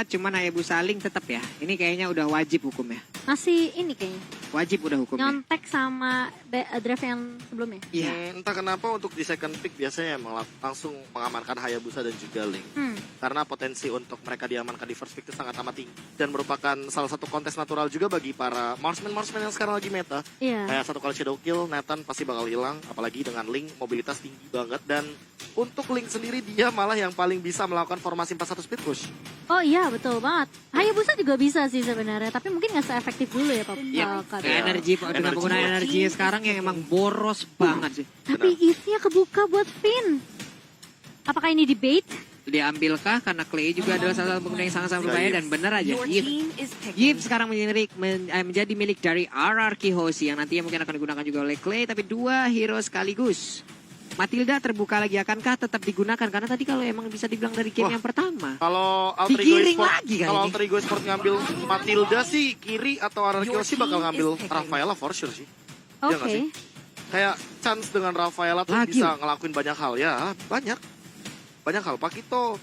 cuman Hayabusa Link tetap ya. Ini kayaknya udah wajib hukumnya. Masih ini kayaknya. Wajib udah hukumnya. Nyontek sama draft yang sebelumnya. Iya. Entah kenapa untuk di second pick biasanya langsung mengamankan Hayabusa dan juga Link. Karena potensi untuk mereka diamankan di first pick itu sangat amat tinggi. Dan merupakan salah satu kontes natural juga bagi para marksman yang sekarang lagi meta. Iya. Kayak satu kali shadow kill, Nathan pasti bakal hilang. Apalagi dengan Link, mobilitas tinggi banget. Dan untuk Link sendiri dia malah yang paling bisa melakukan formasi 4-1 speed push. Oh iya betul banget. Hayabusa juga bisa sih sebenarnya. Tapi mungkin nggak se-efektif dulu ya Pak. Energi dengan penggunaan energi sekarang yang emang boros banget sih. Tapi if-nya kebuka buat Finn. Apakah ini debate? Diambilkah karena Clay juga adalah salah satu pengguna yang sangat-sangat berbahaya dan benar aja. Yip sekarang menjadi milik dari RRQ Hoshi yang nantinya mungkin akan digunakan juga oleh Clay, tapi dua hero sekaligus. Matilda terbuka lagi, akankah tetap digunakan? Karena tadi kalau emang bisa dibilang dari game yang pertama. Kalau Alter Ego Sport ngambil Matilda sih kiri atau RRQ Hoshi bakal ngambil Rafaela for sure sih. Oke. Iya nggak sih? Kayak chance dengan Rafaela tuh bisa ngelakuin banyak hal ya, banyak hal. Pakito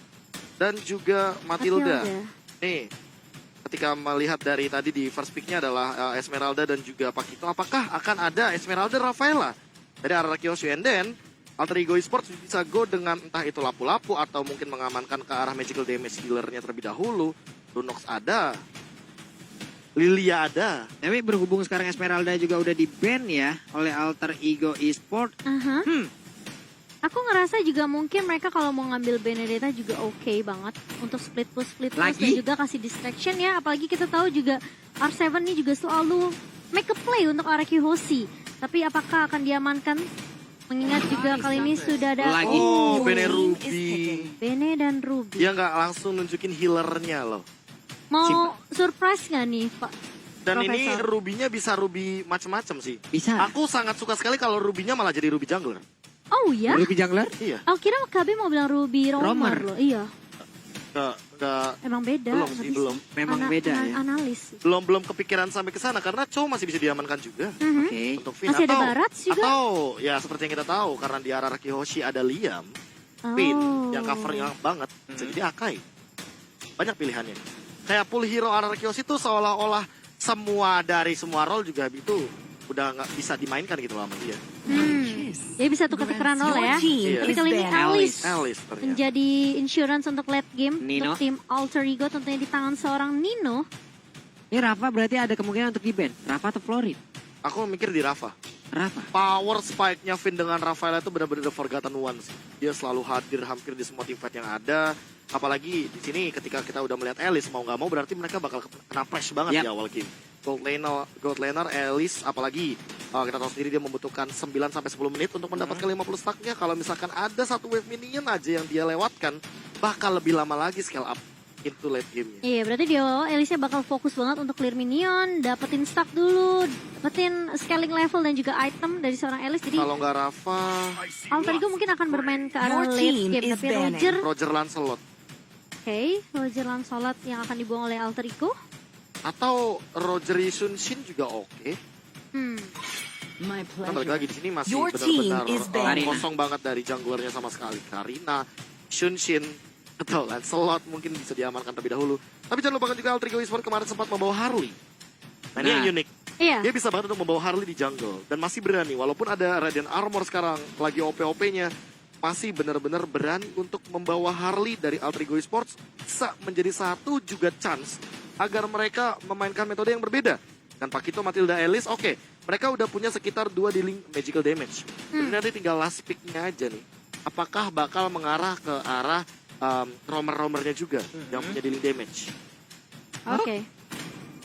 dan juga Matilda. Nih, ketika melihat dari tadi di first pick-nya adalah Esmeralda dan juga Pakito, apakah akan ada Esmeralda Rafaela dari RRQ Hoshi? And then Alter Ego Esports bisa go dengan entah itu lapu-lapu atau mungkin mengamankan ke arah magical damage healer-nya terlebih dahulu. Lunox ada, Lilia ada. Tapi berhubung sekarang Esmeralda juga udah di-ban ya oleh Alter Ego Esports. Aku ngerasa juga mungkin mereka kalau mau ngambil Benedetta juga oke banget untuk split push dan juga kasih distraction ya. Apalagi kita tahu juga R7 ini juga selalu make a play untuk RRQ Hoshi. Tapi apakah akan diamankan? Mengingat juga kali ini sudah ada Bene Ruby. Bene dan Ruby. Dia nggak langsung nunjukin healernya loh. Mau surprise nggak nih Pak? Dan Profesor. ini Ruby-nya bisa Ruby macem-macem sih. Bisa. Aku sangat suka sekali kalau Ruby-nya malah jadi Ruby jungler. Oh ya? Ruby Jungler? Iya. Aku kira KB mau bilang Ruby Romer loh. Iya. Emang beda. Belum sih, belum. Memang beda ya. Analis. Belum kepikiran sampai ke sana karena Chow masih bisa diamankan juga. Oke. Untuk Finn Masih ada Barat juga. Atau ya seperti yang kita tahu karena di RRQ Hoshi ada Liam, Finn yang covernya banget. Bisa jadi Akai. Banyak pilihannya. Kayak full hero RRQ Hoshi itu seolah-olah semua dari semua role juga itu udah nggak bisa dimainkan gitu loh sama dia. Jadi bisa tuker-tukeran role ya. Tapi kali ini Alice menjadi insurance untuk late game Nino. untuk tim Alter Ego tentunya di tangan seorang Nino. Ini Rafa berarti ada kemungkinan untuk di-ban. Rafa atau Florid? Aku mikir di Rafa. Rafa. Power spike-nya Finn dengan Rafaela itu benar-benar forgotten once. Dia selalu hadir hampir di semua team fight yang ada. Apalagi di sini ketika kita udah melihat Alice mau nggak mau berarti mereka bakal kena press banget di awal game. Gold laner, Alice, apalagi kita tahu sendiri dia membutuhkan 9-10 menit untuk mendapatkan 50 stacknya. Kalau misalkan ada satu wave minion aja yang dia lewatkan, bakal lebih lama lagi scale up into late game-nya. Iya, berarti dia Alice bakal fokus banget untuk clear minion, dapetin stack dulu, dapetin scaling level dan juga item dari seorang Alice. Jadi kalau nggak Rafa, Alter Ego mungkin akan bermain ke arah late game, tapi Roger Lancelot. Oke, Roger Lancelot yang akan dibuang oleh Alter Ego. Atau Roger Yunshin juga oke. Nah, balik lagi di sini masih benar-benar kosong banget dari junglernya sama sekali. Karina, Shunshin, atau Lancelot mungkin bisa diamankan terlebih dahulu. Tapi jangan lupakan juga Alter Ego Esports kemarin sempat membawa Harley. Nah, ini yang unik. Iya. Dia bisa banget untuk membawa Harley di jungle. Dan masih berani, walaupun ada Radiant Armor sekarang lagi OP-OP-nya. Masih benar-benar berani untuk membawa Harley dari Alter Ego Esports. Bisa menjadi satu juga chance agar mereka memainkan metode yang berbeda. Dan Pakito, Matilda, Alice, oke. Mereka udah punya sekitar 2 dealing magical damage. Jadi nanti tinggal last pick-nya aja nih. Apakah bakal mengarah ke arah romer-romernya juga yang punya dealing damage? Oke.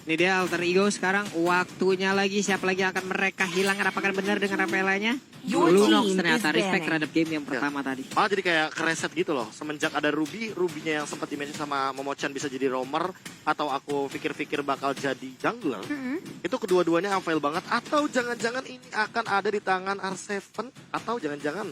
Ini dia Alter Ego sekarang waktunya lagi. Siapa lagi akan mereka hilangkan? Apakah benar dengan Rafaelanya? Lunox ternyata respect terhadap game yang pertama tadi. Malah jadi kayak kereset gitu loh. Semenjak ada Ruby-nya yang sempat dimention sama Momochan bisa jadi roamer. Atau aku pikir-pikir bakal jadi jungler. Itu kedua-duanya fail banget. Atau jangan-jangan ini akan ada di tangan R7. Atau jangan-jangan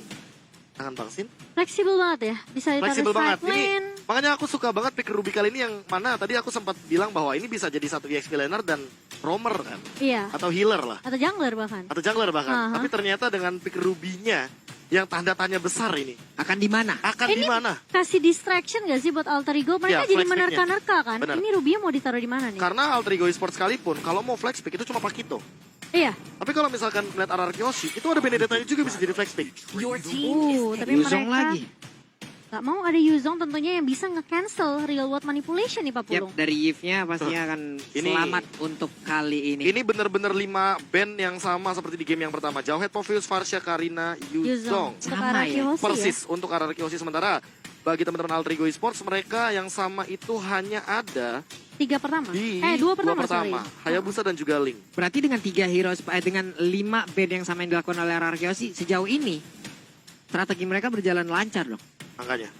tangan Bang Sin. Fleksibel banget ya. Bisa ditaruh Fleksibel banget. side lane. Ini, makanya aku suka banget pick Ruby kali ini yang mana tadi aku sempat bilang bahwa ini bisa jadi satu EXP laner dan roamer kan. Iya. Atau healer lah. Atau jungler bahkan. Atau jungler bahkan. Tapi ternyata dengan pick Ruby-nya yang tanda tanya besar ini. Akan di mana? Akan di mana? Kasih distraction gak sih buat Alter Ego? Mereka Ya, jadi flex pick-nya. menerka-nerka kan. Benar. Ini Rubia mau ditaruh di mana nih? Karena Alter Ego Esports sekalipun, kalau mau flex pick itu cuma Pakito. Iya. Tapi kalau misalkan lihat RRQ Hoshi, itu ada Benedetta juga bisa jadi flex pick. Tapi Yuzong mereka lagi. gak mau ada Yuzong tentunya yang bisa nge-cancel real world manipulation nih Pak Yap, Pulung. dari Yves-nya pastinya akan Ini- selamat untuk kali ini. Ini bener-bener 5 band yang sama seperti di game yang pertama. Jauhead, Povius, Farsha, Karina, Yuzong. Untuk Sama arah ya? Kihoshi Persis untuk RRQ Hoshi. Sementara bagi teman-teman Alter Ego Esports, mereka yang sama itu hanya ada 3 pertama. di 2 pertama, sorry. Hayabusa dan juga Link. Berarti dengan 3 heroes, dengan 5 band yang sama yang dilakukan oleh RRQ sejauh ini, strategi mereka berjalan lancar dong. Makanya.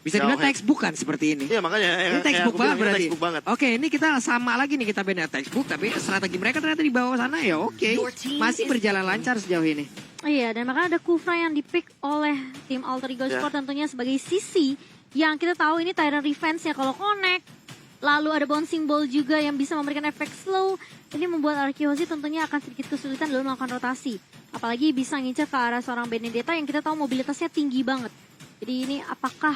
Bisa dibilang Jauhead. textbook kan seperti ini. Iya makanya. Ini textbook banget berarti. Textbook banget. Oke, ini kita sama lagi nih, kita beda textbook, tapi strategi mereka ternyata di bawah sana ya oke. Masih berjalan lancar sejauh ini. Iya, dan makanya ada Kufra yang dipick oleh tim Alter Ego Ya. Sport tentunya sebagai sisi yang kita tahu ini Tyrant Revenge-nya kalau connect. Lalu ada bouncing ball juga yang bisa memberikan efek slow. Ini membuat Arkeosi tentunya akan sedikit kesulitan dalam melakukan rotasi. Apalagi bisa ngincer ke arah seorang Benedetta yang kita tahu mobilitasnya tinggi banget. Jadi ini apakah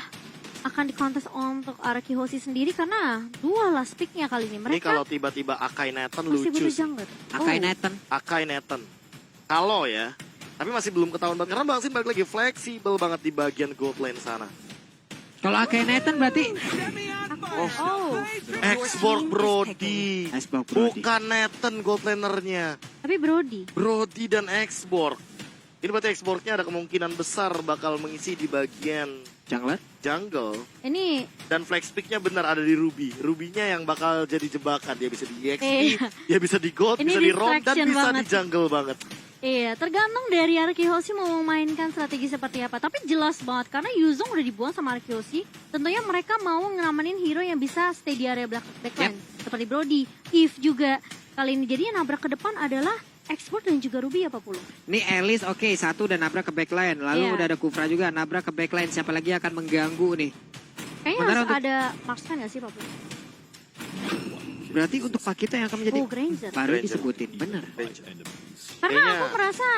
akan dikontes untuk Arkeosi sendiri karena dua last pick-nya kali ini. Ini Mereka kalau tiba-tiba Akai Nathan masih lucu butuh sih. jungler. Akai Oh. Nathan. Akai Nathan. Kalau ya, tapi masih belum ketahuan banget. Karena Bang Sin balik lagi fleksibel banget di bagian gold lane sana. Kalau Akai Nathan berarti Oh, Exborg Brody. Exborg Brody. Bukan Nathan gold lanernya. tapi Brody. Brody dan Exborg. Ini berarti Exborgnya ada kemungkinan besar bakal mengisi di bagian jungler. jungle. Ini Dan flex pick-nya benar ada di Ruby. Ruby-nya yang bakal jadi jebakan. Dia bisa di EXP, Iya. dia bisa di gold, Ini bisa di roam, dan distraction bisa banget. di jungle banget. iya, tergantung dari Arkeosi mau memainkan strategi seperti apa. Tapi jelas banget karena Yuzong udah dibuang sama Arkeosi. Tentunya mereka mau ngamanin hero yang bisa stay di area backline. Seperti Brody, Eve juga. Kali ini jadi yang nabrak ke depan adalah Export dan juga Ruby ya Pak Pulung. Ini Alice oke, satu dan nabrak ke backline. Lalu Iya. udah ada Kufra juga nabrak ke backline. Siapa lagi yang akan mengganggu nih? Kayaknya Sementara harus untuk- ada marksman gak sih Pak Pulung? Berarti untuk Pakito yang akan menjadi Oh, Granger. baru Granger. disebutin. Bener. Karena Kayaknya- aku merasa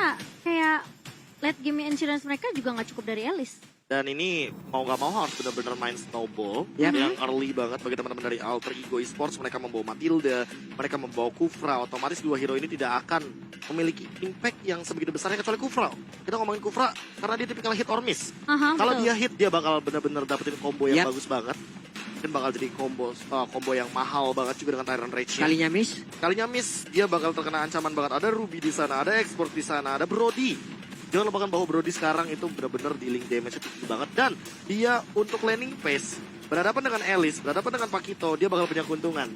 kayak late game insurance mereka juga nggak cukup dari Alice. Dan ini mau gak mau harus benar-benar main snowball Yap. yang early banget bagi teman-teman dari Alter Ego Esports. Mereka membawa Matilda, mereka membawa Kufra. Otomatis dua hero ini tidak akan memiliki impact yang sebegitu besarnya kecuali Kufra. Kita ngomongin Kufra karena dia tipikal hit or miss. Aha, Kalau betul. dia hit dia bakal benar-benar dapetin combo yang Yap. bagus banget. Mungkin bakal jadi combo yang mahal banget juga dengan Tyrant Rage-nya. Kalinya miss. Kalinya miss, dia bakal terkena ancaman banget. Ada Ruby di sana, ada Export di sana, ada Brody. Jangan lupakan bahwa Brody sekarang itu benar-benar dealing damage tinggi banget. Dan dia untuk landing phase, berhadapan dengan Alice, berhadapan dengan Pakito, dia bakal punya keuntungan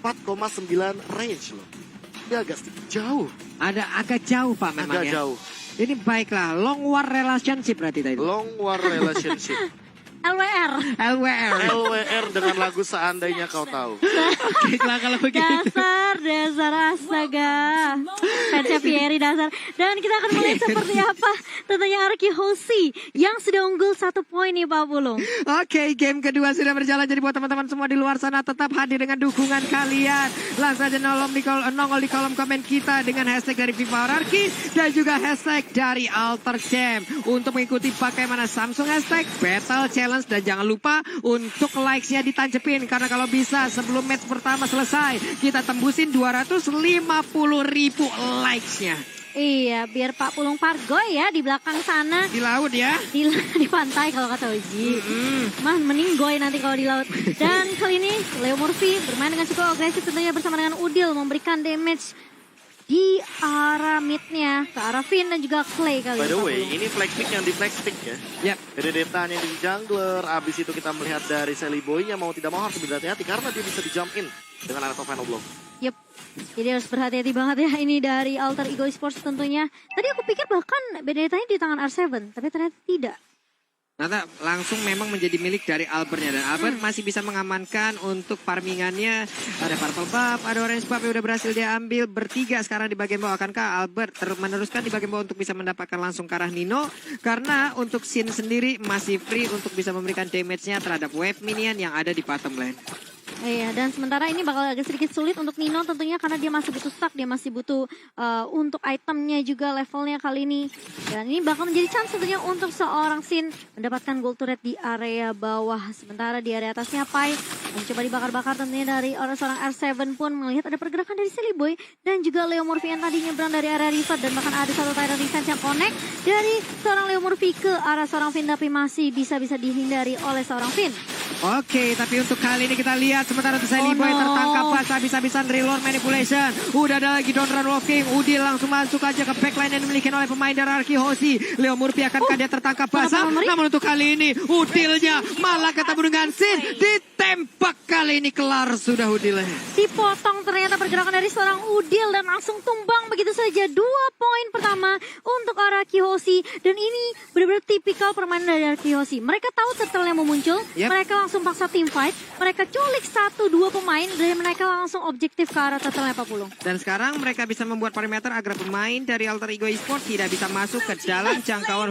4,9 range loh. Dia agak sedikit jauh, Ada agak jauh Pak memang agak ya. jauh. Ini baiklah, long war relationship berarti tadi. Long war relationship. LWR. LWR. LWR dengan lagu Seandainya Kau Tahu. Baiklah kalau begitu. Dasar astaga. Fansnya Fieri dasar. Dan kita akan melihat seperti apa tentunya Arki Hoshi yang sudah unggul 1 poin nih Pak Pulung. Oke, game kedua sudah berjalan. Jadi buat teman-teman semua di luar sana tetap hadir dengan dukungan kalian. Langsung aja nongol di kolom komen kita dengan hashtag dari FIFA Arki dan juga hashtag dari Alter Champ untuk mengikuti bagaimana Samsung hashtag Battle Challenge. Dan jangan lupa untuk likes-nya ditancepin karena kalau bisa sebelum match pertama selesai kita tembusin 250.000 likes-nya. Iya, biar Pak Pulung Pargoy ya di belakang sana. Di laut ya. Di pantai kalau kata Uji. Mah mending goy nanti kalau di laut. Dan kali ini Leo Murphy bermain dengan cukup agresif tentunya bersama dengan Udil memberikan damage di arah midnya ke arah Finn dan juga Clay kali By the ini, Pak way, Pulung. ini flex pick yang di flex pick ya. Yap. Benedetta-nya di jungler, abis itu kita melihat dari Sally Boy-nya mau tidak mau harus berhati-hati karena dia bisa di jump in dengan arah final blow. Yep. Jadi harus berhati-hati banget ya ini dari Alter Ego Esports tentunya. Tadi aku pikir bahkan Benedetta-nya di tangan R7, tapi ternyata tidak. Ternyata langsung memang menjadi milik dari Albertnya. Dan Albert masih bisa mengamankan untuk farmingannya. Ada purple buff, ada orange buff yang udah berhasil dia ambil. Bertiga sekarang di bagian bawah. Akankah Albert meneruskan di bagian bawah untuk bisa mendapatkan langsung ke arah Nino? Karena untuk Sin sendiri masih free untuk bisa memberikan damage-nya terhadap wave minion yang ada di bottom lane. Iya, dan sementara ini bakal agak sedikit sulit untuk Nino tentunya karena dia masih butuh stack, dia masih butuh untuk itemnya juga levelnya kali ini. Dan ini bakal menjadi chance tentunya untuk seorang Sin mendapatkan gold turret di area bawah. Sementara di area atasnya Pai mencoba dibakar-bakar tentunya dari seorang R7 pun melihat ada pergerakan dari Silly Boy dan juga Leo Murphy yang tadi nyebrang dari area river dan bahkan ada satu Tyrant defense yang connect dari seorang Leo Murphy ke arah seorang Finn tapi masih bisa dihindari oleh seorang Finn. Oke, tapi untuk kali ini kita lihat sementara itu Silly Boy tertangkap pas habis-habisan reload manipulation. Udah ada lagi Don't Run Walking. Udil langsung masuk aja ke backline yang dimiliki oleh pemain dari Arki Hoshi. Leo Murphy akankah dia tertangkap basah? Namun untuk kali ini Udilnya malah ketemu dengan Sin. Ditembak kali ini kelar sudah Udilnya. Dipotong ternyata pergerakan dari seorang Udil dan langsung tumbang begitu saja. 2 poin pertama untuk Arki Hoshi. Dan ini benar-benar tipikal permainan dari Arki Hoshi. Mereka tahu turtle yang mau muncul. Mereka langsung paksa team fight. Mereka culik 1-2 pemain dan mereka langsung objektif ke arah turtle Pak Pulung. Dan sekarang mereka bisa membuat perimeter agar pemain dari Alter Ego Esports tidak bisa masuk ke dalam jangkauan.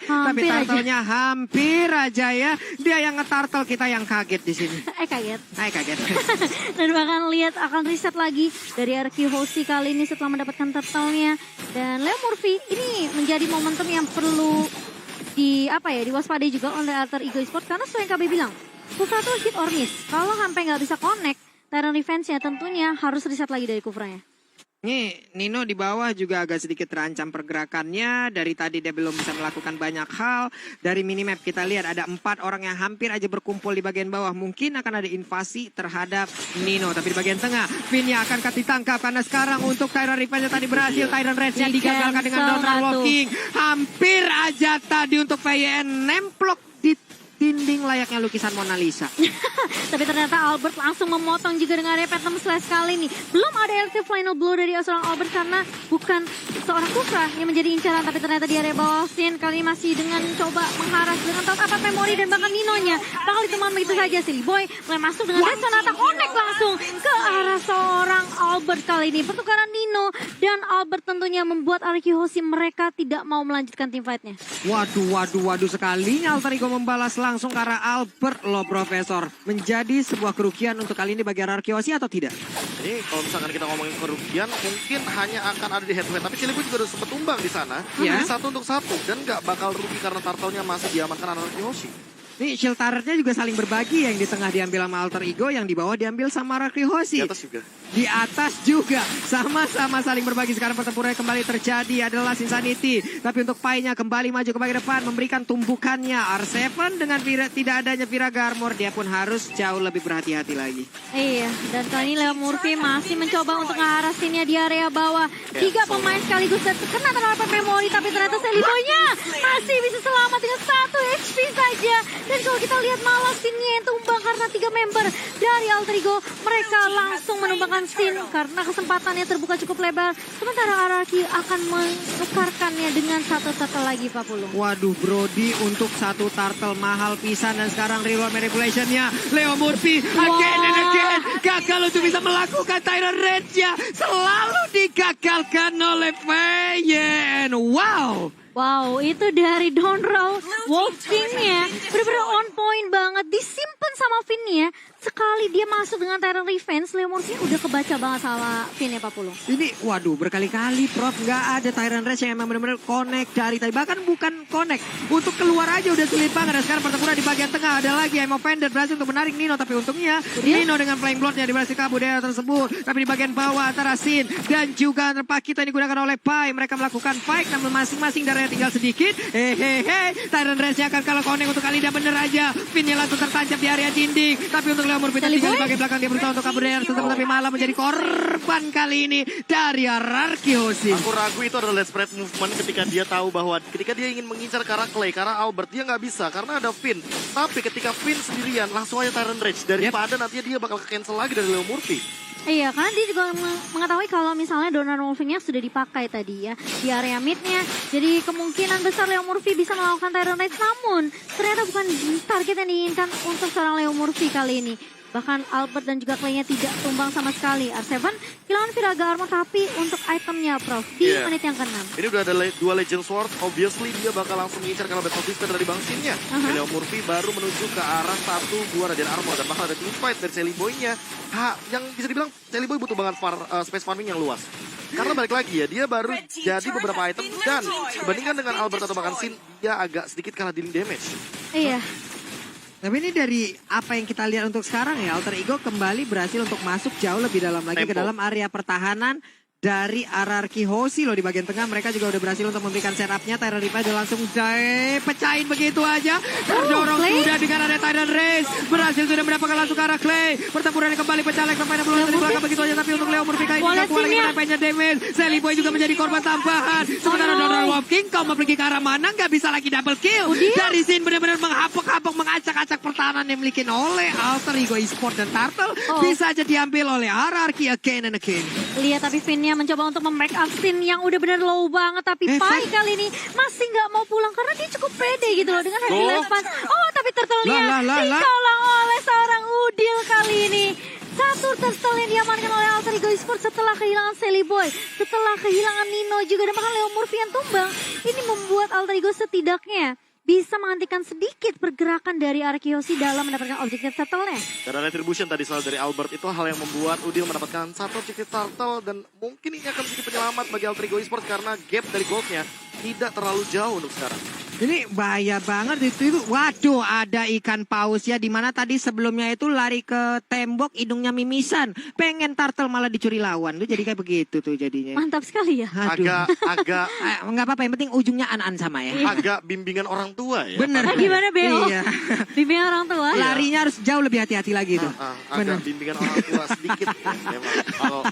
Tapi turtle-nya hampir aja ya. Dia yang nge-turtle, kita yang kaget di sini. Kaget. Kaget. Dan bahkan lihat akan reset lagi dari Arki Hoshi kali ini setelah mendapatkan turtle-nya. Dan Leo Murphy ini menjadi momentum yang perlu diwaspadai juga oleh Alter Ego Esports karena sesuai yang KB bilang, Kufra tuh hit or miss. Kalau sampai nggak bisa connect, Tyrant defense-nya tentunya harus reset lagi dari Kufranya. Nih, Nino di bawah juga agak sedikit terancam pergerakannya. Dari tadi dia belum bisa melakukan banyak hal. Dari minimap kita lihat ada 4 orang yang hampir aja berkumpul di bagian bawah. Mungkin akan ada invasi terhadap Nino. Tapi di bagian tengah, Finn-nya akankah ditangkap? Karena sekarang untuk Tyrant Revenge tadi berhasil. Tyrant Rage-nya digagalkan dengan downward walking. Hampir aja tadi untuk PYN nemplok di dinding layaknya lukisan Mona Lisa. Tapi ternyata Albert langsung memotong juga dengan area Phantom Slash kali ini. Belum ada elective final blow dari seorang Albert karena bukan seorang Kufra yang menjadi incaran. Tapi ternyata di area bawah Sin kali ini masih dengan coba mengharas dengan top up memori dan bahkan Nino-nya. Bakal ditemukan begitu saja Silly Boy mulai masuk dengan Red Sonata connect langsung ke arah seorang Albert kali ini. Pertukaran Nino dan Albert tentunya membuat Arki Hoshi mereka tidak mau melanjutkan team fight-nya. Waduh sekalinya Alter Ego membalas langsung ke arah Albert loh Profesor. Menjadi sebuah kerugian untuk kali ini bagi Arki Hoshi atau tidak? Ini kalau misalkan kita ngomongin kerugian mungkin hanya akan ada di head to head. Tapi Cilibu juga udah sempat tumbang di sana. Jadi 1 untuk 1 dan nggak bakal rugi karena turtle-nya masih diamankan Arki Hoshi. Nih shield turret-nya juga saling berbagi, yang di tengah diambil sama Alter Ego, yang di bawah diambil sama Arki Hoshi. Di atas juga sama-sama saling berbagi. Sekarang pertempuran kembali terjadi adalah Insanity. Tapi untuk Pai-nya kembali maju ke bagian depan memberikan tumbukannya. R7 dengan tidak adanya Viraga Armor, dia pun harus jauh lebih berhati-hati lagi. Iya, dan kali ini Leo Murphy masih mencoba untuk ngarasinnya di area bawah. 3 pemain sekaligus terkena terhadap memori, tapi ternyata Silly Boy-nya masih bisa selamat dengan 1 HP saja. Dan kalau kita lihat malah Sin-nya yang tumbang karena 3 member dari Alter Ego. Mereka langsung menumbangkan Sin karena kesempatannya terbuka cukup lebar. Sementara Araki akan menukarkannya dengan 1 turtle lagi Pak Pulung. Waduh Brody, untuk 1 turtle mahal pisan. Dan sekarang reload manipulation-nya Leo Murphy again and again. Gagal untuk bisa melakukan Tyrant Rage-nya. Selalu digagalkan oleh PYN. Wow, itu dari Donral walking-nya bener-bener on point banget, disimpan sama Finn-nya. Sekali dia masuk dengan Tyrant Revenge, Leo Murphy udah kebaca banget sama Finn-nya Pak Pulung. Ini waduh berkali-kali Prof nggak ada Tyrant Rage yang emang bener-bener connect dari tadi. Bahkan bukan connect, untuk keluar aja udah sulit banget. Dan sekarang pertempuran di bagian tengah ada lagi Emo Fender berhasil untuk menarik Nino. Tapi untungnya Nino dengan Flying Blood-nya berhasil kabur dari tersebut. Tapi di bagian bawah antara Sin dan juga Nerpak kita yang digunakan oleh Pai. Mereka melakukan fight namun masing-masing darahnya tinggal sedikit. Tyrant Rage-nya akan kalah connect untuk kali ini bener aja. Finn-nya langsung tertancap di area dinding. Tapi untuk Leo Murphy tinggal di bagian belakang, dia berusaha untuk kabur dari tersebut, tapi malah menjadi korban kali ini dari Arki Hoshi. Aku ragu itu adalah spread movement ketika dia tahu bahwa ketika dia ingin mengincar ke arah Clay, karena Albert dia nggak bisa karena ada Finn. Tapi ketika Finn sendirian langsung aja Tyrant Rage daripada nantinya dia bakal cancel lagi dari Leo Murphy. Iya, karena dia juga mengetahui kalau misalnya Donor Wolfing-nya sudah dipakai tadi ya di area mid-nya. Jadi kemungkinan besar Leo Murphy bisa melakukan Tyrant Rage, namun ternyata bukan target yang diinginkan untuk seorang Leo Murphy kali ini. Bahkan Albert dan juga Clay-nya tidak tumbang sama sekali. R7 kehilangan Viraga Armor tapi untuk itemnya Prof di menit yang ke-6. Ini udah ada dua Legend Sword, obviously dia bakal langsung mengincar karena Battle Whisper dari Bang Sinnya. Leo Murphy baru menuju ke arah 1-2 Radiant Armor dan bakal ada team fight dari Sally Boy-nya. Yang bisa dibilang Sally Boy butuh banget space farming yang luas. Karena balik lagi ya, dia baru jadi beberapa item dan dibandingkan dengan Albert atau bahkan Sin, dia agak sedikit kalah dealing damage. Iya. Tapi ini dari apa yang kita lihat untuk sekarang ya, Alter Ego kembali berhasil untuk masuk jauh lebih dalam lagi ke dalam area pertahanan dari RRQ Hoshi loh di bagian tengah. Mereka juga udah berhasil untuk memberikan setupnya. Tyrant Reaper udah langsung pecahin begitu aja. Terdorong sudah dengan ada Tyrant Race. Berhasil sudah mendapatkan langsung ke arah Clay. Pertempuran kembali pecah lagi sampai 60 dari belakang begitu aja. Tapi untuk Leo Murphy kali ini gak kuat lagi menampainya damage. Sally Boy juga menjadi korban tambahan. Sementara Donald Walking kau mau pergi ke arah mana gak bisa lagi double kill. Dari sini benar-benar menghapok-hapok mengacak-acak pertahanan yang dimiliki oleh Alter Ego Esports dan Turtle. Bisa aja diambil oleh RRQ again and again. Lihat tapi Finnya mencoba untuk mem-break up Sin yang udah bener low banget. Tapi Pai kali ini masih nggak mau pulang karena dia cukup pede gitu loh dengan heavy response. Oh tapi turtle-nya ditolong oleh seorang Udil kali ini. Satu turtle yang diamankan oleh Alter Ego Esports setelah kehilangan Sally Boy. Setelah kehilangan Nino juga dan bahkan Leo Murphy yang tumbang. Ini membuat Alter Ego setidaknya bisa menghentikan sedikit pergerakan dari RRQ Hoshi dalam mendapatkan objektif turtle-nya. Karena retribution tadi soal dari Albert itu hal yang membuat Udil mendapatkan satu objektif turtle dan mungkin ini akan menjadi penyelamat bagi Alter Ego Esports karena gap dari goldnya tidak terlalu jauh untuk sekarang. Ini bahaya banget itu. Waduh, ada ikan paus ya. Dimana tadi sebelumnya itu lari ke tembok, hidungnya mimisan. Pengen turtle malah dicuri lawan. Tuh jadi kayak begitu tuh jadinya. Mantap sekali ya. Agak nggak apa-apa. Yang penting ujungnya an-an sama ya. Agak bimbingan orang tua ya. Bener. Gimana Beo? Iya. Bimbingan orang tua. Larinya harus jauh lebih hati-hati lagi tuh. Agak bimbingan orang tua sedikit ya, memang. Kalau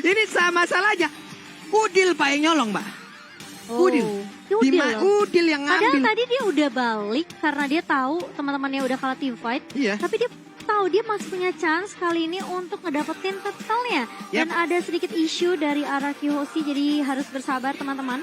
ini sama salahnya. Udil Pak yang nyolong, Mbak. Udil. Udil yang ngambil. Padahal tadi dia udah balik karena dia tahu teman-temannya udah kalah team fight. Iya. Tapi dia tahu dia masih punya chance kali ini untuk ngedapetin turtle-nya. Dan ada sedikit isu dari RRQ Hoshi jadi harus bersabar teman-teman.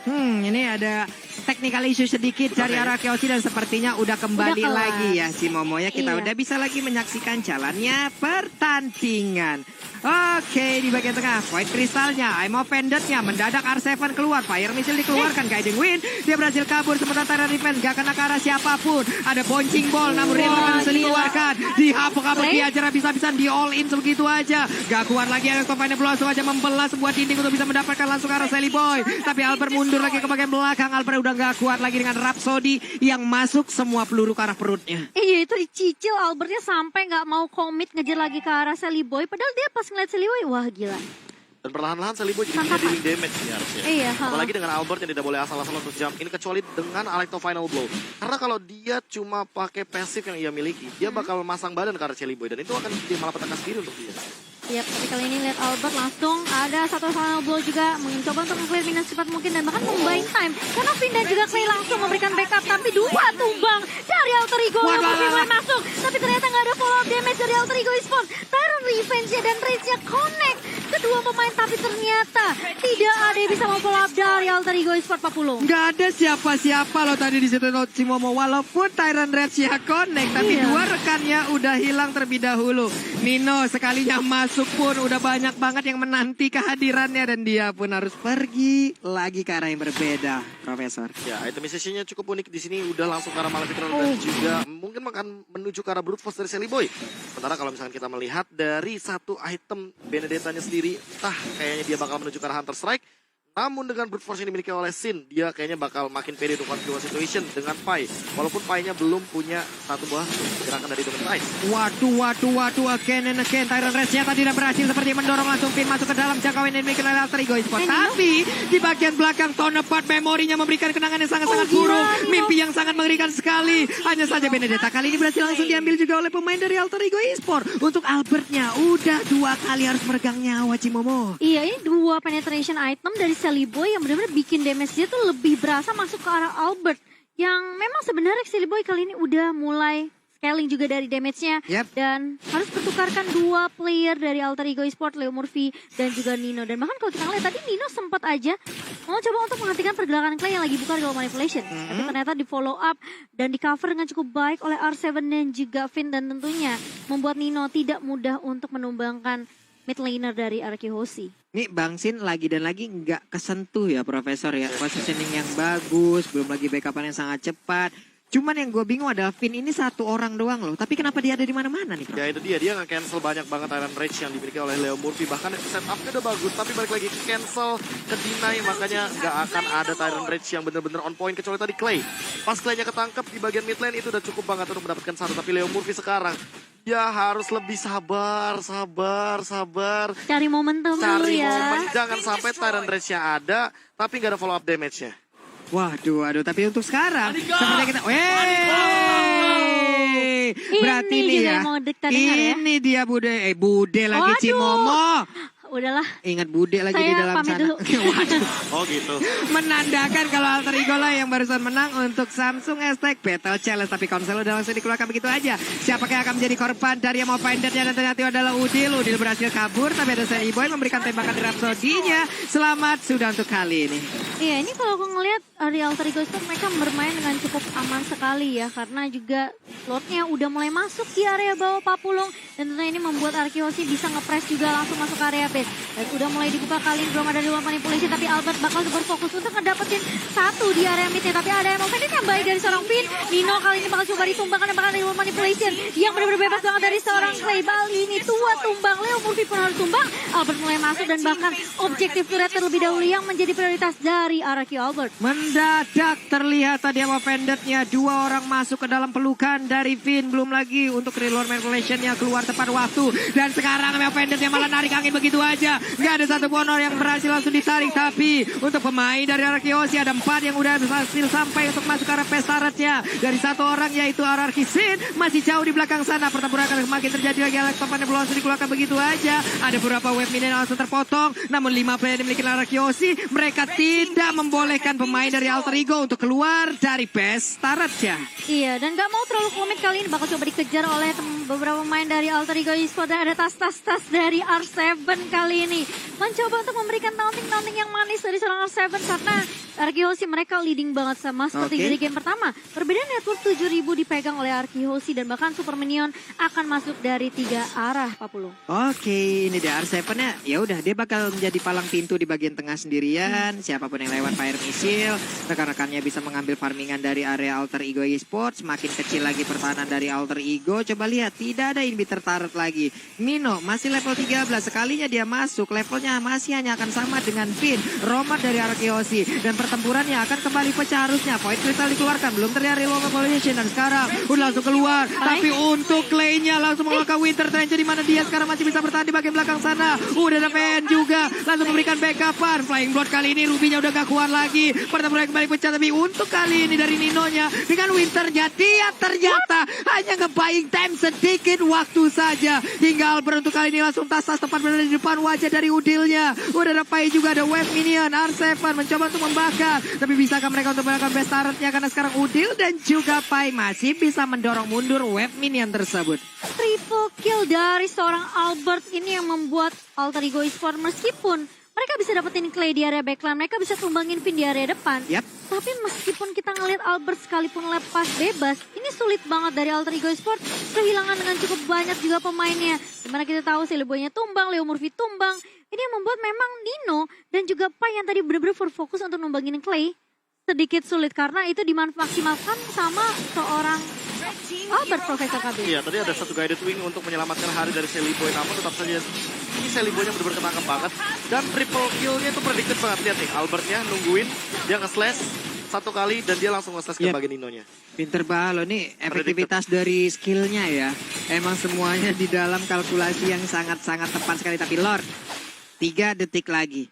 Ini ada technical issue sedikit dari RRQ Hoshi dan sepertinya udah kembali lagi ya si Momo ya. Kita udah bisa lagi menyaksikan jalannya pertandingan. Oke, di bagian tengah Void Kristalnya, I'm offended-nya mendadak R7 keluar, Fire Missile dikeluarkan, Guiding Wind, dia berhasil kabur sementara Tyrant Defense gak kena ke arah siapapun. Ada Bouncing Ball, namun dia berhasil dikeluarkan, dihapuk-hapuk diajar habis-habisan, di all in sebegitu aja. Gak keluar lagi, Alex Final langsung aja membelah sebuah dinding untuk bisa mendapatkan langsung ke arah Sally Boy. Tapi Albert mundur lagi ke bagian belakang, Albert udah gak kuat lagi dengan Rhapsody yang masuk semua peluru ke arah perutnya. Iya itu dicicil Albertnya sampai gak mau komit ngejar lagi ke arah Sally Boy, padahal dia pas ngeliat Sally Boy, wah gila. Dan perlahan-lahan Sally Boy jadi punya dealing damage nih harusnya. Iya. Apalagi dengan Albert yang tidak boleh asal-asal untuk jump in kecuali dengan Alecto Final Blow. Karena kalau dia cuma pakai passive yang ia miliki, dia bakal masang badan ke arah Sally Boy dan itu akan jadi malapetaka sendiri untuk dia. Yap, tapi kali ini lihat Albert langsung ada satu final blow juga mencoba untuk meng-clear Finn secepat mungkin dan bahkan membuying time karena Finn dan juga Clay langsung memberikan backup tapi dua tumbang dari Alter Ego mulai masuk tapi ternyata nggak ada follow up damage dari Alter Ego Esports. Tyrant Revenge-nya dan Rage-nya connect kedua pemain tapi ternyata tidak ada yang bisa memfollow up dari Alter Ego Esports 40. Nggak ada siapa-siapa loh tadi di situ si Momo walaupun Tyrant Rage-nya connect tapi dua rekannya udah hilang terlebih dahulu. Nino sekalinya masuk pun udah banyak banget yang menanti kehadirannya dan dia pun harus pergi lagi ke arah yang berbeda, Profesor. Ya, itemization-nya cukup unik di sini udah langsung ke arah Maleficent dan juga mungkin akan menuju ke arah Brute Force dari Sally Boy. Sementara kalau misalkan kita melihat dari satu item Benedetta-nya sendiri, kayaknya dia bakal menuju ke arah Hunter Strike. Namun dengan Brute Force yang dimiliki oleh Sin, dia kayaknya bakal makin pede untuk configure situation dengan Pai. Walaupun Pai-nya belum punya satu buah gerakan dari Dominant Ice. Waduh, again and again. Tyrant Rage-nya tadi udah berhasil seperti mendorong langsung Finn masuk ke dalam jangkauan yang dimiliki oleh Alter Ego Esports. Tapi di bagian belakang Tonepad memorinya memberikan kenangan yang sangat-sangat buruk. Mimpi yang sangat mengerikan sekali. Hanya saja Benedetta kali ini berhasil langsung diambil juga oleh pemain dari Alter Ego Esports. Untuk Albertnya udah dua kali harus meregang nyawa Cimomo. Iya, ini dua penetration item dari Sally Boy yang benar-benar bikin damage dia tuh lebih berasa masuk ke arah Albert. Yang memang sebenarnya Sally Boy kali ini udah mulai scaling juga dari damage-nya. Dan harus pertukarkan 2 player dari Alter Ego Esports, Leo Murphy dan juga Nino. Dan bahkan kalau kita lihat tadi Nino sempat aja mau coba untuk menghentikan pergerakan Clay yang lagi buka Real Manipulation. Tapi ternyata di follow up dan di cover dengan cukup baik oleh R7 dan juga Finn. Dan tentunya membuat Nino tidak mudah untuk menumbangkan mid laner dari Arki Hoshi. Nih Bang Sin lagi dan lagi nggak kesentuh ya Profesor ya. Positioning yang bagus, belum lagi backupan yang sangat cepat. Cuman yang gue bingung adalah Finn ini 1 orang doang loh. Tapi kenapa dia ada di mana-mana nih? Ya itu dia nge-cancel banyak banget Iron Rage yang dimiliki oleh Leo Murphy. Bahkan setupnya udah bagus, tapi balik lagi ke cancel, ke deny. Makanya nggak akan ada Iron Rage yang bener-bener on point. Kecuali tadi Clay. Pas Clay-nya ketangkep di bagian mid lane itu udah cukup banget untuk mendapatkan 1. Tapi Leo Murphy sekarang ya harus lebih sabar. Cari momentum dulu ya. Momen. Jangan sampai Tyrant Rage-nya ada, tapi nggak ada follow up damage-nya. Waduh, tapi untuk sekarang sepertinya kita, berarti ini nih ya, ini dia Bude lagi Cimomo. Udahlah. Ingat Bude lagi di dalam sana. Oh gitu. Menandakan kalau Alter Ego lah yang barusan menang untuk Samsung Aztec Battle Challenge. Tapi konsel udah langsung dikeluarkan begitu aja. Siapa yang akan menjadi korban dari yang mau Pandetnya dan ternyata adalah Udil. Udil berhasil kabur tapi ada Sunny Boy memberikan tembakan di Rhapsody-nya. Selamat sudah untuk kali ini. Iya, ini kalau aku ngelihat dari Alter Ego Sport mereka bermain dengan cukup aman sekali ya. Karena juga slotnya udah mulai masuk di area bawah Papulung. Dan tentunya ini membuat Arki Hoshi bisa nge-press juga langsung masuk ke area base. Dan udah mulai dibuka kali ini belum ada di luar manipulasi. Tapi Albert bakal berfokus untuk ngedapetin 1 di area midnya. Tapi ada yang offended yang baik dari seorang Finn. Nino kali ini bakal coba ditumbangkan dan bakal di luar manipulation. Yang benar-benar bebas banget dari seorang Clay. Bali ini tua tumbang. Leo Murphy pun harus tumbang. Albert mulai masuk dan bahkan objektif turret terlebih dahulu yang menjadi prioritas dari Araki Albert. Mendadak terlihat tadi yang offended-nya 2 orang masuk ke dalam pelukan dari Finn. Belum lagi untuk reload manipulation-nya keluar tepat waktu. Dan sekarang offended-nya malah narik angin begitu aja. Nggak ada satu honor yang berhasil langsung ditarik. Tapi untuk pemain dari Araki Hoshi ada 4 yang udah berhasil sampai untuk masuk ke arah pestaretnya. Dari 1 orang yaitu Araki Sin masih jauh di belakang sana. Pertempuran akan semakin terjadi lagi. Alex Topannya belum langsung dikeluarkan begitu aja. Ada beberapa wave minion langsung terpotong. Namun 5 player yang dimiliki Araki Hoshi, mereka tidak membolehkan pemain dari Alter Ego untuk keluar dari pestaretnya. Iya, dan gak mau terlalu komit kali ini bakal coba dikejar oleh beberapa pemain dari Alter Ego Esports. Dan ada tas-tas dari R7 kali ini mencoba untuk memberikan taunting yang manis dari seorang R7 karena Arki Hoshi mereka leading banget sama seperti dari game pertama. Perbedaan network 7.000 dipegang oleh Arki Hoshi dan bahkan Super Minion akan masuk dari 3 arah Papulung. Oke, ini dia R7-nya. Ya udah, dia bakal menjadi palang pintu di bagian tengah sendirian. Siapapun yang lewat fire missile, rekan-rekannya bisa mengambil farmingan dari area Alter Ego Esports. Semakin kecil lagi pertahanan dari Alter Ego. Coba lihat, tidak ada inhibitor turret lagi. Mino masih level 13. Sekalinya dia masuk, levelnya masih hanya akan sama dengan Finn. Romat dari Araki Hoshi. Dan pertempurannya akan kembali pecah harusnya. Void Crystal dikeluarkan, belum terlihat reload manipulation. Dan sekarang udah langsung keluar. Tapi untuk Clay-nya langsung mengelakkan Winter Trench. Di mana dia sekarang masih bisa bertahan di bagian belakang sana. Udah ada PN juga. Langsung memberikan backupan. Flying Blood kali ini Ruby-nya udah gak kuat lagi. Pertempuran kembali pecah. Tapi untuk kali ini dari Nino-nya dengan Winter-nya dia ternyata hanya nge-buying time sedikit waktu saja. Hingga Albert untuk kali ini langsung tas-tas tepat berada di depan wajah dari Udilnya. Udah ada Pai juga, ada Wave Minion. R7 mencoba untuk membakar. Tapi bisakah mereka untuk melakukan best turret-nya? Karena sekarang Udil dan juga Pai masih bisa mendorong mundur Wave Minion tersebut. Triple kill dari seorang Albert ini yang membuat Alter Ego Esports meskipun mereka bisa dapetin Clay di area backline, mereka bisa tumbangin Finn di area depan. Tapi meskipun kita ngelihat Albert sekalipun lepas bebas, ini sulit banget dari Alter Ego Esports. Kehilangan dengan cukup banyak juga pemainnya. Dimana kita tahu Celeboy-nya tumbang, Leo Murphy tumbang. Ini yang membuat memang Nino dan juga Pai yang tadi benar-benar berfokus untuk numbangin Clay sedikit sulit karena itu dimaksimalkan sama seorang Albert, Profesor KB. Iya, tadi ada satu guided wing untuk menyelamatkan hari dari Celeboy. Namun tetap saja ini Celeboy-nya benar-benar ketangkep banget. Dan triple kill-nya itu predicted banget. Lihat nih, Albertnya nungguin, dia nge-slash 1 kali dan dia langsung nge-slash ke bagian Nino-nya. Pinter banget loh, nih efektivitas dari skill-nya ya. Emang semuanya di dalam kalkulasi yang sangat-sangat tepat sekali. Tapi Lord, 3 detik lagi.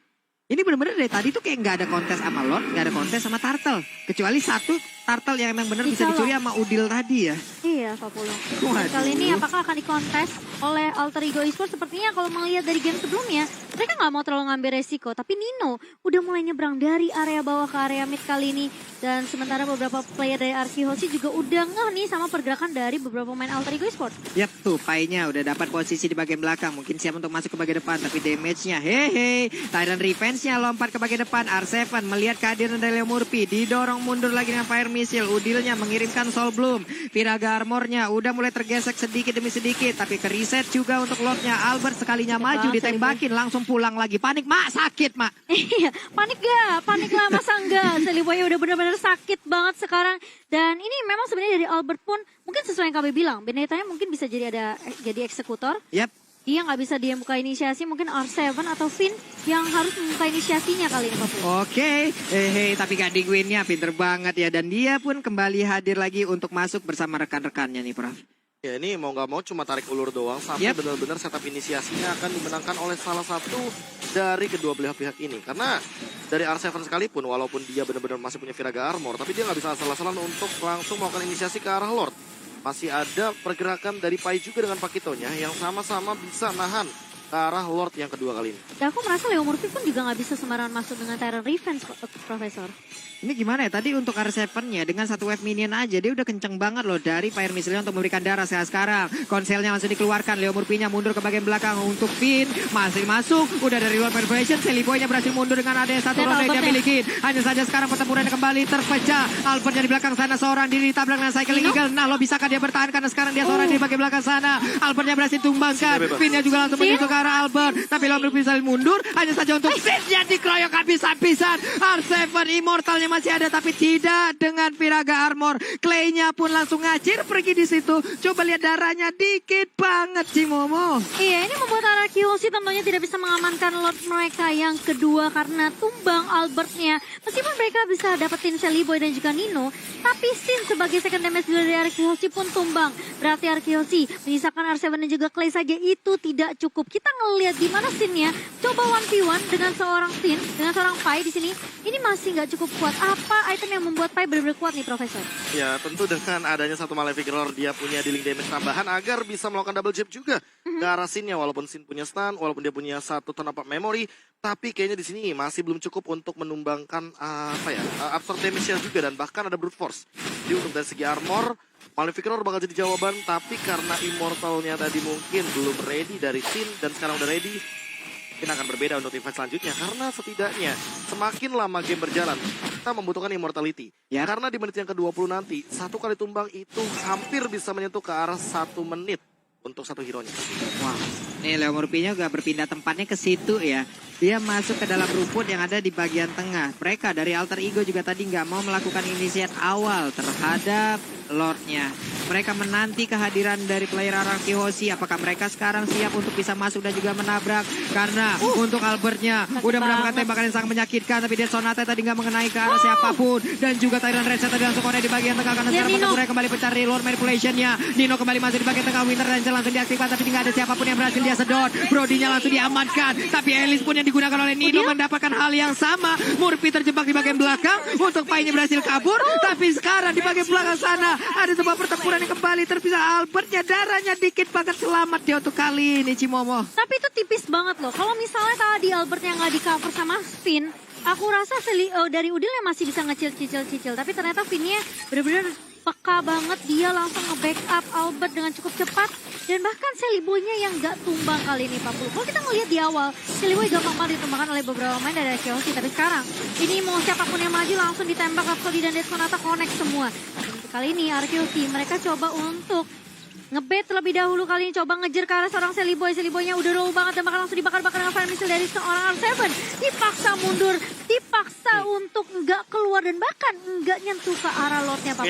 Ini bener-bener dari tadi tuh kayak nggak ada kontes sama Lord, nggak ada kontes sama Turtle. Kecuali satu turtle yang emang bener bisa dicuri sama Udil tadi ya. Iya, Pak Pulo. Waduh. Kali ini apakah akan dikontes oleh Alter Ego Esports? Sepertinya kalau melihat dari game sebelumnya, mereka nggak mau terlalu ngambil resiko. Tapi Nino udah mulai nyebrang dari area bawah ke area mid kali ini. Dan sementara beberapa player dari RQ Hoshi juga udah ngeh nih sama pergerakan dari beberapa pemain Alter Ego Esports. Yap tuh, Pai-nya udah dapat posisi di bagian belakang. Mungkin siap untuk masuk ke bagian depan. Tapi damage-nya, hehe. Tyrant Revenge-nya lompat ke bagian depan. R7 melihat kehadiran dari Leo Murphy. Didorong mundur lagi dengan Fire Missile. Udilnya mengirimkan Soul Bloom. Viraga Armor-nya udah mulai tergesek sedikit demi sedikit. Tapi ke reset juga untuk Lord-nya. Albert sekalinya maju ditembakin. Langsung pulang lagi. Panik, Mak. Sakit, Mak. Iya, panik gak? Panik lah, masa enggak? Seliboy udah benar-benar sakit banget sekarang. Dan ini memang sebenarnya dari Albert pun mungkin sesuai yang KB bilang. Benedetta mungkin bisa jadi eksekutor. Yap. Dia nggak bisa dia buka inisiasi, mungkin R7 atau Finn yang harus membuka inisiasinya kali ini, Pak Pulo. Oke, tapi Gading Win-nya pinter banget ya. Dan dia pun kembali hadir lagi untuk masuk bersama rekan-rekannya nih, Prof. Ya ini mau nggak mau cuma tarik ulur doang sampai benar-benar setup inisiasinya akan dimenangkan oleh salah satu dari kedua belah pihak ini. Karena dari R7 sekalipun walaupun dia benar-benar masih punya Viraga Armor, tapi dia nggak bisa asal-asalan untuk langsung melakukan inisiasi ke arah Lord. Masih ada pergerakan dari Pai juga dengan Pakitonya yang sama-sama bisa nahan ke arah Lord yang kedua kali ini. Dan aku merasa Leo Murphy pun juga nggak bisa sembarangan masuk dengan Tyrant Revenge, Profesor. Ini gimana ya, tadi untuk R7-nya dengan satu wave minion aja, dia udah kenceng banget loh dari Fire Missile untuk memberikan darah. Sekarang konselnya langsung dikeluarkan, Leo Murphy-nya mundur ke bagian belakang untuk Finn, masih masuk, udah dari luar perforation, Seliboy-nya berhasil mundur dengan ada satu ronde yang dia miliki. Hanya saja sekarang pertempurannya kembali terpecah, Albertnya di belakang sana seorang diri ditabrak dengan Cycling Eagle. Nah lo bisakah dia bertahan karena sekarang dia seorang di bagian belakang sana, Albertnya berhasil tumbangkan, Finn-nya juga langsung menuju ke arah Albert, tapi Leo Murphy bisa mundur, hanya saja untuk Finn-nya dikeroyok habis-habisan. R7 Immortalnya masih ada tapi tidak dengan Viraga Armor. Clay-nya pun langsung ngacir pergi di situ. Coba lihat darahnya dikit banget Cimomo. Iya, ini membuat RQ Hoshi tentunya tidak bisa mengamankan Lord mereka yang kedua karena tumbang Albertnya. Meskipun mereka bisa dapetin Seliboy dan juga Nino, tapi Sin sebagai second damage dari RQ Hoshi pun tumbang. Berarti RQ Hoshi menyisakan R7 dan juga Clay saja itu tidak cukup. Kita ngelihat di mana Sin-nya. Coba 1v1 dengan seorang Sin, dengan seorang Pai di sini. Ini masih nggak cukup kuat. Apa item yang membuat Pai benar-benar kuat nih, Profesor? Ya, tentu dengan adanya satu Malefic Roar, dia punya dealing damage tambahan agar bisa melakukan double jab juga ke arah Sin-nya. Walaupun Sin punya stun, walaupun dia punya satu turn up memory, tapi kayaknya di sini masih belum cukup untuk menumbangkan absorb damage-nya juga, dan bahkan ada brute force. Jadi untuk dari segi armor, Malefic Roar bakal jadi jawaban, tapi karena Immortal-nya tadi mungkin belum ready dari Sin dan sekarang udah ready, mungkin akan berbeda untuk event selanjutnya. Karena setidaknya semakin lama game berjalan, kita membutuhkan immortality. Ya. Karena di menit yang ke-20 nanti, satu kali tumbang itu hampir bisa menyentuh ke arah 1 menit untuk satu hero-nya. Wah, nih Leo Murphy-nya juga berpindah tempatnya ke situ ya. Dia masuk ke dalam rumput yang ada di bagian tengah. Mereka dari Alter Ego juga tadi nggak mau melakukan inisiat awal terhadap Lord-nya. Mereka menanti kehadiran dari player RRQ Hoshi. Apakah mereka sekarang siap untuk bisa masuk dan juga menabrak? Karena untuk Albert-nya udah mendapatkan tembakan yang sangat menyakitkan. Tapi dia Sonata tadi nggak mengenai ke arah siapapun. Dan juga Tyrant Red tadi langsung connect di bagian tengah. Karena sekarang pertempuran kembali mencari Lord Manipulation-nya. Nino kembali masuk di bagian tengah. Winter Ranger langsung diaktifkan. Tapi nggak ada siapapun yang berhasil dia sedot. Brody-nya langsung diamankan. Tapi Elise pun yang digunakan oleh Nino mendapatkan hal yang sama. Murphy terjebak di bagian belakang. Untuk Pai-nya berhasil kabur. Tapi sekarang di bagian belakang sana ada sebuah pertempuran yang kembali terpisah. Albertnya darahnya dikit banget, selamat dia untuk kali ini Cimomo. Tapi itu tipis banget loh. Kalau misalnya tadi Albert yang nggak di cover sama Finn, aku rasa dari Udil yang masih bisa ngecil-cicil. Tapi ternyata Finn-nya benar-benar peka banget. Dia langsung nge-backup Albert dengan cukup cepat. Dan bahkan Seliboy-nya yang nggak tumbang kali ini, Pak Pulu. Kalau kita ngelihat di awal, Seliboy gampang banget ditumbangkan oleh beberapa pemain dari Chelsea. Tapi sekarang, ini mau siapapun yang maju langsung ditembak Rhapsody dan Death Sonata connect semua. Kali ini RQC mereka coba untuk ngebet terlebih dahulu, kali ini coba ngejar ke arah seorang Seliboy. Seliboy-nya udah roll banget dan bakal langsung dibakar-bakar dengan Fire Missile dari seorang R7. Dipaksa mundur, dipaksa untuk nggak keluar dan bahkan nggak nyentuh ke arah Lord-nya, Pak.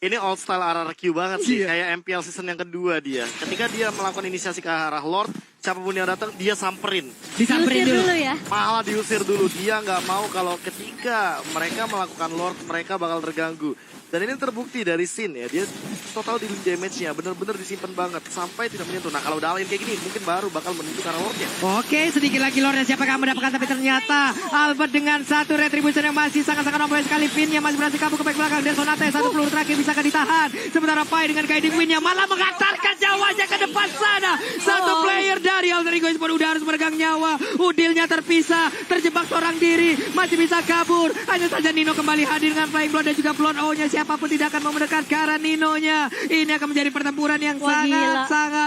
Ini old style RRQ banget sih, kayak MPL season yang kedua dia. Ketika dia melakukan inisiasi ke arah Lord, siapapun yang datang dia samperin. Disamperin dulu ya. Malah diusir dulu, dia nggak mau kalau ketika mereka melakukan Lord mereka bakal terganggu. Dan ini terbukti dari Sin ya, dia total dealing damage-nya bener-bener disimpan banget sampai tidak menyentuh. Nah kalau udah all in kayak gini mungkin baru bakal menentukan arah Lord-nya. Oke, sedikit lagi Lordnya siapa yang mendapatkan, tapi ternyata Albert dengan satu retribution yang masih sangat-sangat nomor sekali. Finn-nya masih berhasil kabur ke back belakang dan Sonata satu peluru terakhir bisakah ditahan. Sementara Pai dengan guiding win-nya malah mengantarkan nyawanya ke depan sana. Satu player dari Alter Ego Esports udah harus meregang nyawa. Udilnya terpisah, terjebak seorang diri, masih bisa kabur. Hanya saja Nino kembali hadir dengan Flying Blood dan juga Blood O-nya. Siapapun tidak akan mau mendekat ke arah Nino-nya. Ini akan menjadi pertempuran yang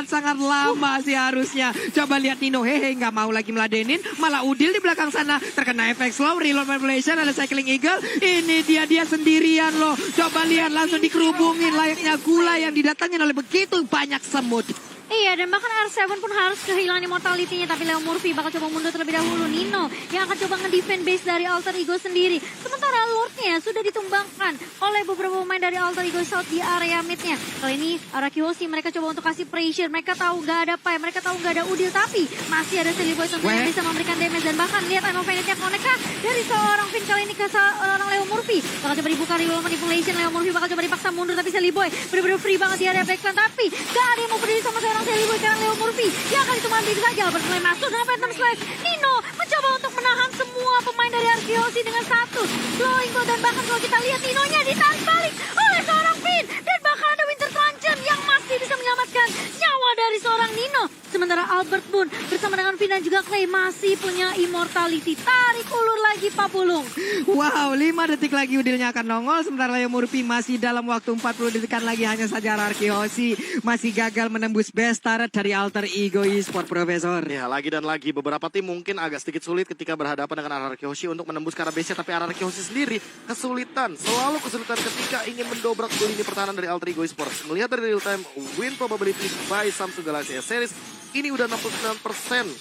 sangat lama sih harusnya. Coba lihat Nino, hehe, nggak mau lagi meladenin. Malah Udil di belakang sana terkena efek slow, reload manipulation, ada cycling eagle. Ini dia sendirian loh. Coba lihat langsung dikerubungin layaknya gula yang didatangin oleh begitu banyak semut. Iya, dan bahkan R7 pun harus kehilangan immortality-nya, tapi Leo Murphy bakal coba mundur terlebih dahulu. Nino yang akan coba nge-defend base dari Alter Ego sendiri. Sementara Lord-nya sudah ditumbangkan oleh beberapa pemain dari Alter Ego South di area mid-nya. Kali ini Araki Hoshi mereka coba untuk kasih pressure. Mereka tahu gak ada Pai, mereka tahu gak ada Udil, tapi masih ada Silly Boy tentunya yang bisa memberikan damage. Dan bahkan lihat Ino Fenix-nya connect dari seorang Finn kali ini ke seorang Leo Murphy. Bakal coba dibuka reload manipulation, Leo Murphy bakal coba dipaksa mundur, tapi Silly Boy bener-bener free banget di area backline. Tapi gak ada yang mau berdiri sama seorang Silly Boy karena Leo Murphy yang akan itu mandi saja. Bermulai masuk dengan Phantom Slash. Nino mencoba untuk menahan semua pemain dari Araki Hoshi dengan satu flowing blow. Dan bahkan kalau kita lihat Ninonya ditahan balik oleh seorang Finn. Dan bahkan ada Winter Truncheon yang masih bisa menyelamatkan nyawa dari seorang Nino. Sementara Albert pun bersama dengan Finn dan juga Clay masih punya immortality. Tarik ulur lagi Pak Pulung. Wow, 5 detik lagi Udilnya akan nongol. Sementara Leo Murphy masih dalam waktu 40 detikan lagi. Hanya saja Araki Hoshi masih gagal menembus best turret dari Alter Ego Esports, Profesor. Ya, lagi dan lagi beberapa tim mungkin agak sedikit sulit ketika berhadapan dengan Araki Hoshi untuk menembus ke arah base-nya. Tapi Araki Hoshi sendiri kesulitan, selalu kesulitan ketika ingin mendobrak lini pertahanan dari Alter Ego Esports. Melihat dari real time win probability by Samsung Galaxy S Series, ini udah 69%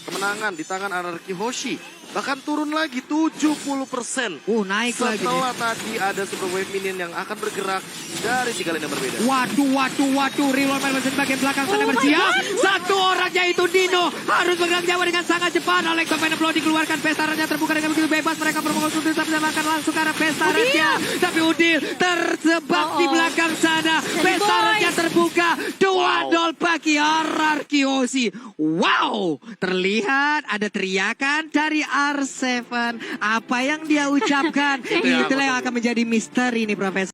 kemenangan di tangan Araki Hoshi. Bahkan turun lagi 70%. Naik lagi. Setelah tadi ada super wave minion yang akan bergerak dari 3 lini yang berbeda. Waduh. Reload manipulation bagian belakang sana bersiap. Satu orang yaitu Dino harus bergerak nyawa dengan sangat cepat. Alex Pemain Blow dikeluarkan. Pestarannya terbuka dengan begitu bebas. Mereka berfokus untuk bisa menyelamatkan langsung ke arah pestarannya. Tapi Udil terjebak di belakang sana. Pestarannya terbuka. 2-0 bagi Araki Hoshi. Wow, terlihat ada teriakan dari R7. Apa yang dia ucapkan? Itulah yang akan menjadi misteri nih, Profesor.